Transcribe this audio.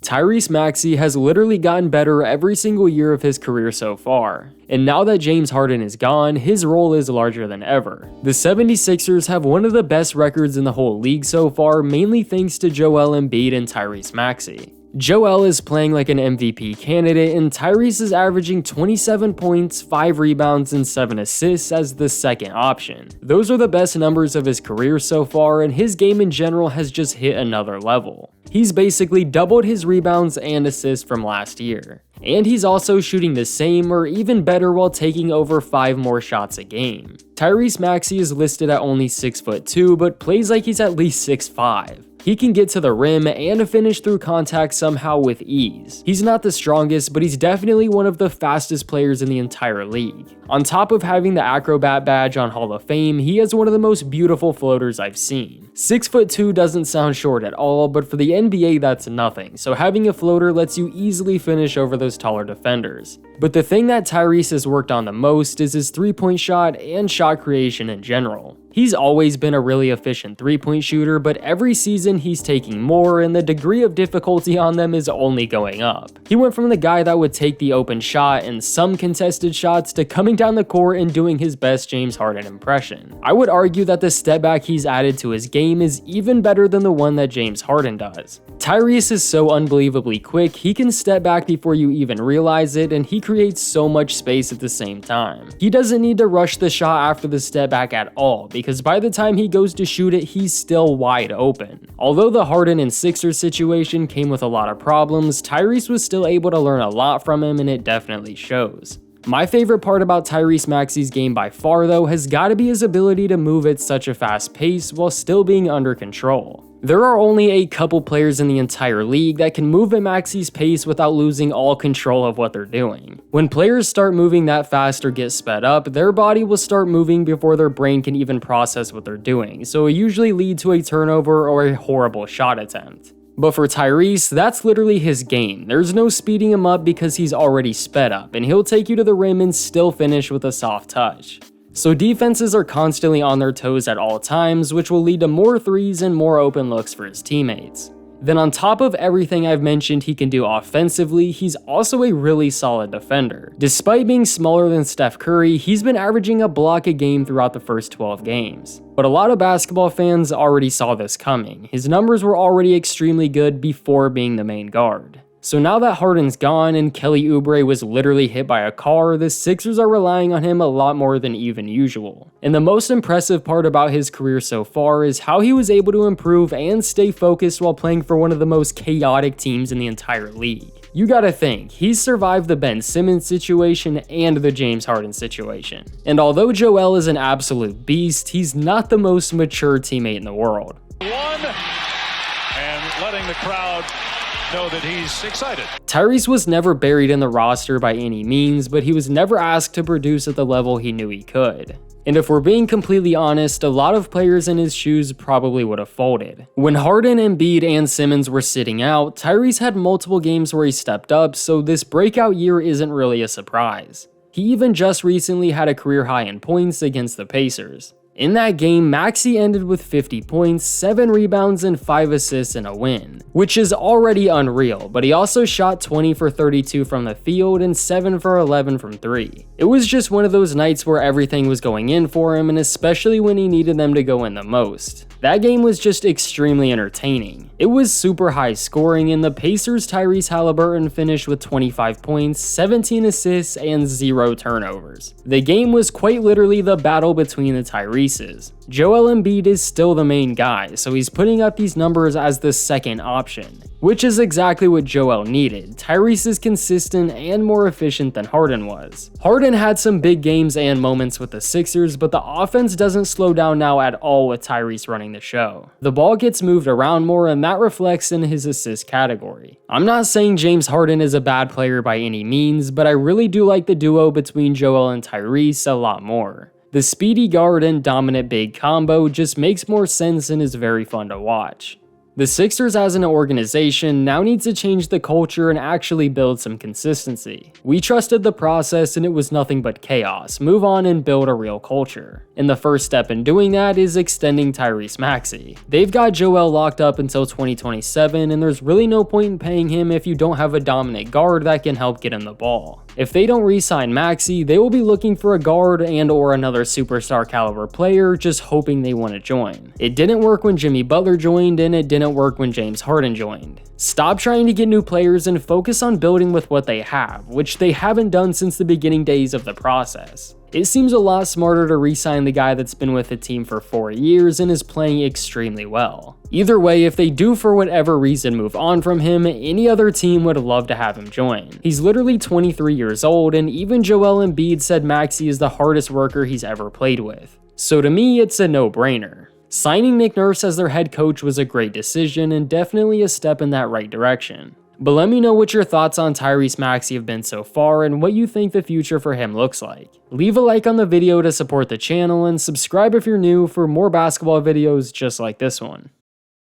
Tyrese Maxey has literally gotten better every single year of his career so far. And now that James Harden is gone, his role is larger than ever. The 76ers have one of the best records in the whole league so far, mainly thanks to Joel Embiid and Tyrese Maxey. Joel is playing like an MVP candidate, and Tyrese is averaging 27 points, 5 rebounds, and 7 assists as the second option. Those are the best numbers of his career so far, and his game in general has just hit another level. He's basically doubled his rebounds and assists from last year. And he's also shooting the same or even better while taking over 5 more shots a game. Tyrese Maxey is listed at only 6'2", but plays like he's at least 6'5". He can get to the rim and finish through contact somehow with ease. He's not the strongest, but he's definitely one of the fastest players in the entire league. On top of having the acrobat badge on Hall of Fame, he has one of the most beautiful floaters I've seen. 6'2" doesn't sound short at all, but for the NBA that's nothing, so having a floater lets you easily finish over those taller defenders. But the thing that Tyrese has worked on the most is his three-point shot and shot creation in general. He's always been a really efficient three-point shooter, but every season he's taking more and the degree of difficulty on them is only going up. He went from the guy that would take the open shot and some contested shots to coming down the court and doing his best James Harden impression. I would argue that the step back he's added to his game is even better than the one that James Harden does. Tyrese is so unbelievably quick, he can step back before you even realize it, and he creates so much space at the same time. He doesn't need to rush the shot after the step back at all, because by the time he goes to shoot it, he's still wide open. Although the Harden and Sixers situation came with a lot of problems, Tyrese was still able to learn a lot from him, and it definitely shows. My favorite part about Tyrese Maxey's game by far though has gotta be his ability to move at such a fast pace while still being under control. There are only a couple players in the entire league that can move at Maxey's pace without losing all control of what they're doing. When players start moving that fast or get sped up, their body will start moving before their brain can even process what they're doing, so it usually leads to a turnover or a horrible shot attempt. But for Tyrese, that's literally his game. There's no speeding him up because he's already sped up, and he'll take you to the rim and still finish with a soft touch. So defenses are constantly on their toes at all times, which will lead to more threes and more open looks for his teammates. Then on top of everything I've mentioned he can do offensively, he's also a really solid defender. Despite being smaller than Steph Curry, he's been averaging a block a game throughout the first 12 games. But a lot of basketball fans already saw this coming. His numbers were already extremely good before being the main guard. So now that Harden's gone and Kelly Oubre was literally hit by a car, the Sixers are relying on him a lot more than even usual. And the most impressive part about his career so far is how he was able to improve and stay focused while playing for one of the most chaotic teams in the entire league. You gotta think, he's survived the Ben Simmons situation and the James Harden situation. And although Joel is an absolute beast, he's not the most mature teammate in the world. And letting the crowd know that he's excited. Tyrese was never buried in the roster by any means, but he was never asked to produce at the level he knew he could. And if we're being completely honest, a lot of players in his shoes probably would have folded. When Harden, Embiid, and Simmons were sitting out, Tyrese had multiple games where he stepped up, so this breakout year isn't really a surprise. He even just recently had a career high in points against the Pacers. In that game, Maxey ended with 50 points, 7 rebounds, and 5 assists in a win, which is already unreal, but he also shot 20 for 32 from the field and 7 for 11 from 3. It was just one of those nights where everything was going in for him, and especially when he needed them to go in the most. That game was just extremely entertaining. It was super high scoring, and the Pacers' Tyrese Haliburton finished with 25 points, 17 assists, and 0 turnovers. The game was quite literally the battle between the Tyreses. Joel Embiid is still the main guy, so he's putting up these numbers as the second option, which is exactly what Joel needed. Tyrese is consistent and more efficient than Harden was. Harden had some big games and moments with the Sixers, but the offense doesn't slow down now at all with Tyrese running the show. The ball gets moved around more, and that reflects in his assist category. I'm not saying James Harden is a bad player by any means, but I really do like the duo between Joel and Tyrese a lot more. The speedy guard and dominant big combo just makes more sense and is very fun to watch. The Sixers as an organization now needs to change the culture and actually build some consistency. We trusted the process and it was nothing but chaos. Move on and build a real culture. And the first step in doing that is extending Tyrese Maxey. They've got Joel locked up until 2027 and there's really no point in paying him if you don't have a dominant guard that can help get him the ball. If they don't re-sign Maxey, they will be looking for a guard and or another superstar caliber player, just hoping they want to join. It didn't work when Jimmy Butler joined and it didn't work when James Harden joined. Stop trying to get new players and focus on building with what they have, which they haven't done since the beginning days of the process. It seems a lot smarter to re-sign the guy that's been with the team for 4 years and is playing extremely well. Either way, if they do for whatever reason move on from him, any other team would love to have him join. He's literally 23 years old, and even Joel Embiid said Maxey is the hardest worker he's ever played with. So to me, it's a no-brainer. Signing Nick Nurse as their head coach was a great decision and definitely a step in that right direction. But let me know what your thoughts on Tyrese Maxey have been so far and what you think the future for him looks like. Leave a like on the video to support the channel and subscribe if you're new for more basketball videos just like this one.